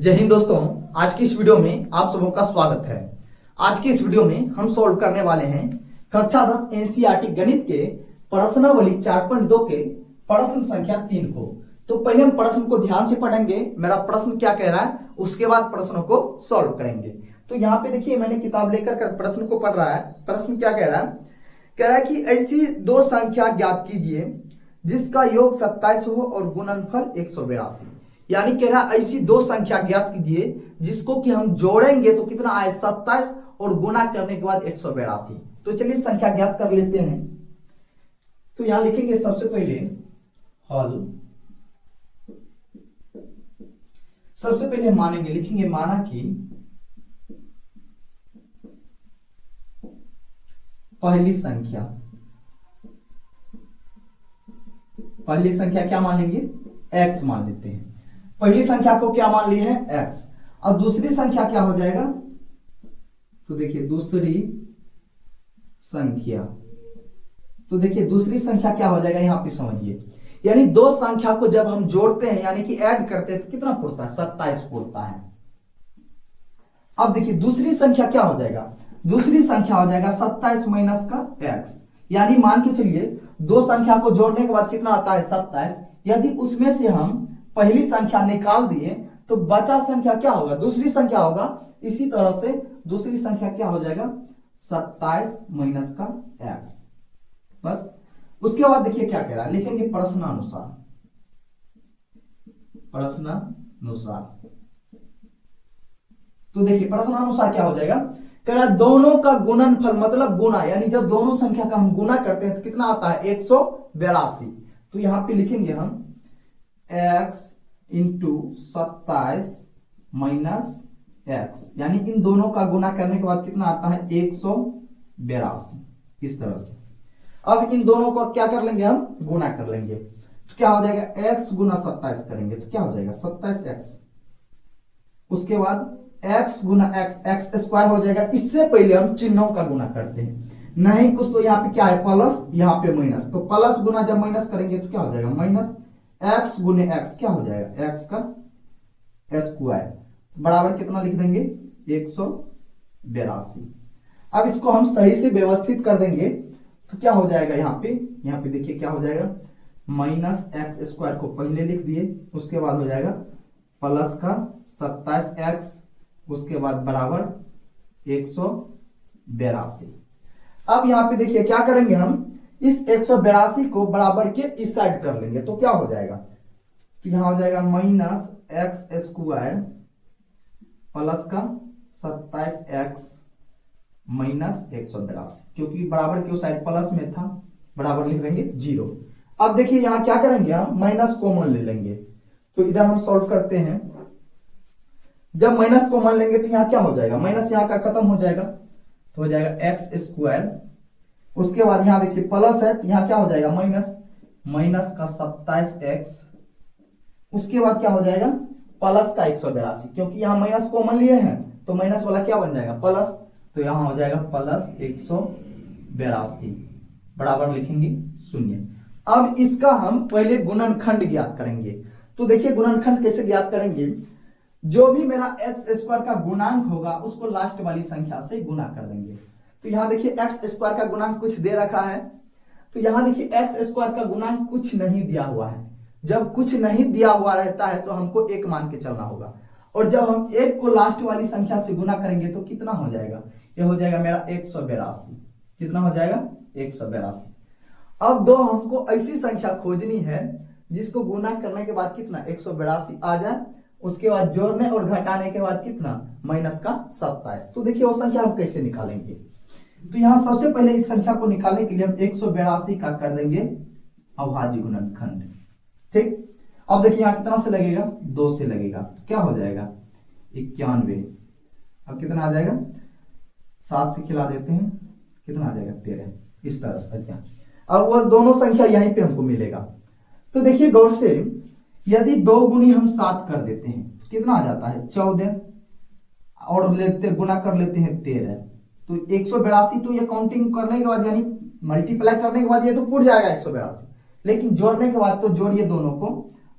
जय हिंद दोस्तों, आज की इस वीडियो में आप सबों का स्वागत है। आज की इस वीडियो में हम सॉल्व करने वाले हैं कक्षा 10 एनसीईआरटी गणित के प्रश्नावली 4.2 के प्रश्न संख्या 3 को। तो पहले हम प्रश्न को ध्यान से पढ़ेंगे, मेरा प्रश्न क्या कह रहा है, उसके बाद प्रश्नों को सॉल्व करेंगे। तो यहाँ पे देखिए मैंने किताब लेकर प्रश्न को पढ़ रहा है। प्रश्न क्या कह रहा है? कह रहा है कि ऐसी दो संख्या ज्ञात कीजिए जिसका योग 27 हो और गुणनफल 182। यानी कह रहा ऐसी दो संख्या ज्ञात कीजिए जिसको कि हम जोड़ेंगे तो कितना आए 27 और गुना करने के बाद 182। तो चलिए संख्या ज्ञात कर लेते हैं। तो यहां लिखेंगे सबसे पहले हल। सबसे पहले मानेंगे, लिखेंगे माना कि पहली संख्या क्या मान लेंगे? x मान लेते हैं। पहली संख्या को क्या मान ली है? x। अब दूसरी संख्या क्या हो जाएगा? तो देखिए दूसरी संख्या, तो देखिए दूसरी संख्या क्या हो जाएगा यहां पे समझिए। यानी दो संख्या को जब हम जोड़ते हैं यानी कि ऐड करते हैं तो कितना पड़ता है? 27 पड़ता है। अब देखिए दूसरी संख्या क्या हो जाएगा? दूसरी संख्या हो जाएगा 27 माइनस का x। यानी मान के चलिए दो संख्या को जोड़ने के बाद कितना आता है? 27। यदि उसमें से हम पहली संख्या निकाल दिए तो बचा संख्या क्या होगा? दूसरी संख्या होगा। इसी तरह से दूसरी संख्या क्या हो जाएगा? 27 माइनस का x। बस उसके बाद देखिए क्या कह रहा है, लिखेंगे प्रश्नानुसार। तो देखिए प्रश्नानुसार क्या हो जाएगा? कह रहा है दोनों का गुणनफल मतलब गुना, यानी जब दोनों संख्या का हम गुना करते हैं तो कितना आता है? 182। तो यहां पे लिखेंगे हम x इंटू 27 माइनस x, यानी इन दोनों का गुना करने के बाद कितना आता है? 182। इस तरह से अब इन दोनों को क्या कर लेंगे? हम गुना कर लेंगे। तो क्या हो जाएगा? x गुना 27 करेंगे तो क्या हो जाएगा? 27x। उसके बाद x गुना x स्क्वायर हो जाएगा। इससे पहले हम चिन्हों का गुना करते हैं, नहीं कुछ तो यहाँ पे क्या है? प्लस, यहाँ पे माइनस। तो प्लस गुना जब माइनस करेंगे तो क्या हो जाएगा? माइनस x गुने x क्या हो जाएगा? x का स्क्वायर बराबर कितना लिख देंगे? 182। अब इसको हम सही से व्यवस्थित कर देंगे तो क्या हो जाएगा? यहाँ पे देखिए क्या हो जाएगा? माइनस x स्क्वायर को पहले लिख दिए, उसके बाद हो जाएगा प्लस का 27x, उसके बाद बराबर 182। अब यहाँ पे देखिए क्या करेंगे, हम इस 182 को बराबर के इस साइड कर लेंगे तो क्या हो जाएगा? तो यहां हो जाएगा माइनस एक्स स्क्वायर प्लस का 27x माइनस 182, क्योंकि बराबर के उस साइड प्लस में था, बराबर लिख देंगे 0। अब देखिए यहां क्या करेंगे, हम माइनस कॉमन ले लेंगे। तो इधर हम सॉल्व करते हैं। जब माइनस कॉमन लेंगे तो यहाँ क्या हो जाएगा? माइनस यहाँ का खत्म हो जाएगा तो हो जाएगा एक्स स्क्वायर। उसके बाद यहाँ देखिए प्लस है तो यहाँ क्या हो जाएगा? माइनस का 27x। उसके बाद क्या हो जाएगा? प्लस का 182, क्योंकि यहाँ माइनस कॉमन लिए हैं तो माइनस वाला क्या बन जाएगा? प्लस। तो यहाँ हो जाएगा प्लस 182 बराबर लिखेंगे 0। अब इसका हम पहले गुणनखंड ज्ञात करेंगे। तो देखिए गुणनखंड कैसे ज्ञात करेंगे? जो भी मेरा एक्स स्क्वायर का गुणांक होगा उसको लास्ट वाली संख्या से गुना कर देंगे। तो यहां देखिए एक्स स्क्वायर का गुणांक कुछ दे रखा है, तो यहां देखिए एक्स स्क्वायर का गुणांक कुछ नहीं दिया हुआ है। जब कुछ नहीं दिया हुआ रहता है तो हमको एक मान के चलना होगा, और जब हम एक को लास्ट वाली संख्या से गुना करेंगे तो कितना हो जाएगा? यह हो जाएगा मेरा 182। कितना हो जाएगा? 182। अब दो हमको ऐसी संख्या खोजनी है जिसको गुना करने के बाद कितना? 182 आ जाए, उसके बाद जोड़ने और घटाने के बाद कितना? माइनस का 27। तो देखिए वो संख्या हम कैसे निकालेंगे? तो यहां सबसे पहले इस संख्या को निकालने के लिए हम 182 का कर देंगे अभाज्य गुणनखंड। ठीक। अब देखिए यहां कितना से लगेगा? 2 से लगेगा तो क्या हो जाएगा? 91। अब कितना आ जाएगा? 7 से खिला देते हैं, कितना आ जाएगा? 13। इस तरह से क्या, अब वो दोनों संख्या यहीं पे हमको मिलेगा। तो देखिए गौर से, यदि 2 गुनी हम 7 कर देते हैं तो कितना आ जाता है? 14, और लेते गुना कर लेते हैं 13। तो 182, तो ये काउंटिंग करने के बाद यानी मल्टीप्लाई करने के बाद ये तो पूर्ण जाएगा 182, लेकिन जोड़ने के बाद तो जोड़िए दोनों को,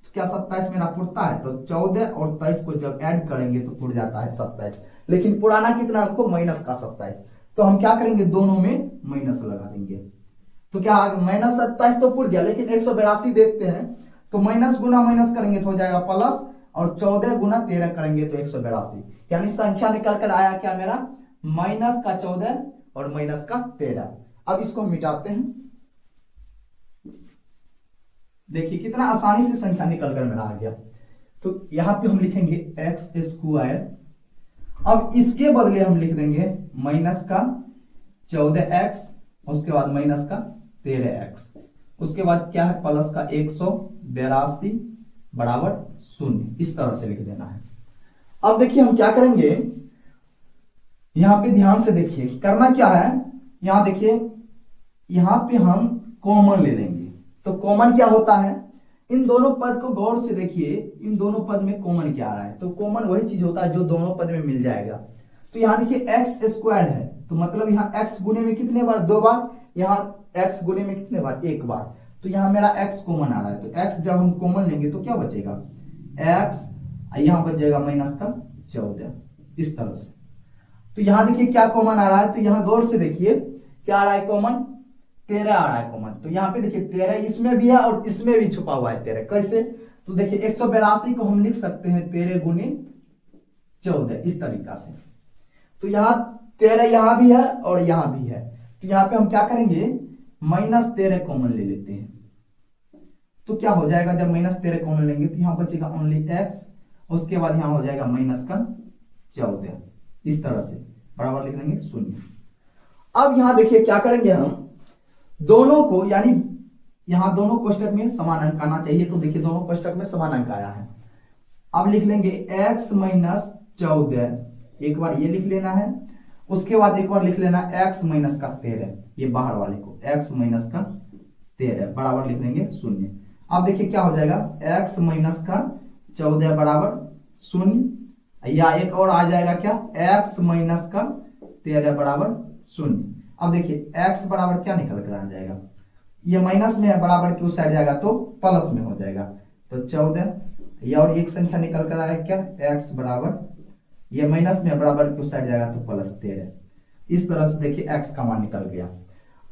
तो क्या 27 मेरा पुरता है? तो 14 और 23 को जब ऐड करेंगे तो पुर जाता है 27। लेकिन पुराना कितना हमको? माइनस का 27। तो हम क्या करेंगे? दोनों में माइनस लगा देंगे। तो क्या माइनस 27 तो पुर गया, लेकिन 182 देखते हैं तो माइनस गुना माइनस करेंगे तो हो जाएगा प्लस, और 14 गुना 13 करेंगे तो 182। यानी संख्या निकल कर आया क्या मेरा? माइनस का 14 और माइनस का 13। अब इसको मिटाते हैं। देखिए कितना आसानी से संख्या निकल कर मेरा आ गया। तो यहां पे हम लिखेंगे एक्स स्क्वायर। अब इसके बदले हम लिख देंगे माइनस का 14x, उसके बाद माइनस का 13x, उसके बाद क्या है? प्लस का 182 बराबर 0। इस तरह से लिख देना है। अब देखिए हम क्या करेंगे, यहां पे ध्यान से देखिए, करना क्या है, यहां देखिए, यहां पे हम कॉमन ले लेंगे। तो कॉमन क्या होता है? इन दोनों पद को गौर से देखिए, इन दोनों पद में कॉमन क्या आ रहा है? तो कॉमन वही चीज होता है जो दोनों पद में मिल जाएगा। तो यहां देखिए एक्स स्क्वायर है, तो मतलब यहाँ x गुने में कितने बार? 2 बार। यहाँ x गुने में कितने बार? 1 बार। तो यहाँ मेरा x कॉमन आ रहा है, तो x जब हम कॉमन लेंगे तो क्या बचेगा? x, यहाँ बच जाएगा माइनस का 14। इस तरह से। तो यहाँ देखिए क्या कॉमन आ रहा है, तो यहाँ गौर से देखिए क्या आ रहा है कॉमन? 13 आ रहा है कॉमन। तो यहाँ पे देखिए 13 इसमें भी है और इसमें भी छुपा हुआ है 13। कैसे? तो देखिए 182 को हम लिख सकते हैं 13 गुने 14, इस तरीका से। तो यहाँ 13 यहाँ भी है और यहाँ भी है। तो यहाँ पे हम क्या करेंगे? -13 कॉमन ले लेते हैं। तो क्या हो जाएगा? जब -13 कॉमन लेंगे तो यहाँ बचेगा ओनली x, उसके बाद यहाँ हो जाएगा माइनस का 14। इस तरह से बराबर लिख देंगे 0। अब यहाँ देखिए क्या करेंगे हम, दोनों को, यानी यहां दोनों कोष्टक में समान अंक आना चाहिए। तो देखिए दोनों कोष्टक में समान अंक आया है। अब लिख लेंगे x माइनस 14, एक बार ये लिख लेना है, उसके बाद एक बार लिख लेना x माइनस का 13, ये बाहर वाले को x माइनस का 13 बराबर लिख देंगे 0। अब देखिए क्या हो जाएगा? x माइनस का 14 बराबर 0, या एक और आ जाएगा क्या? x माइनस का 13 बराबर 0। अब देखिए x बराबर क्या निकल कर आ जाएगा? ये माइनस में है, बराबर की उस साइड जाएगा तो प्लस में हो जाएगा। तो 14, ये और एक संख्या निकल कर आएगा क्या? x बराबर, ये माइनस में बराबर की उस साइड जाएगा तो प्लस 13। इस तरह से देखिए x का मान निकल गया।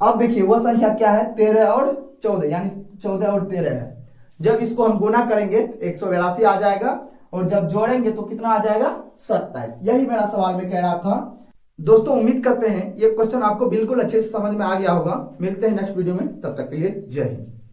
अब देखिए वो संख्या क्या है? 13 और 14, यानी 14 और 13 है। जब इसको हम गुना करेंगे तो 182 आ जाएगा, और जब जोड़ेंगे तो कितना आ जाएगा? 27। यही मेरा सवाल में कह रहा था। दोस्तों उम्मीद करते हैं ये क्वेश्चन आपको बिल्कुल अच्छे से समझ में आ गया होगा। मिलते हैं नेक्स्ट वीडियो में, तब तक के लिए जय हिंद।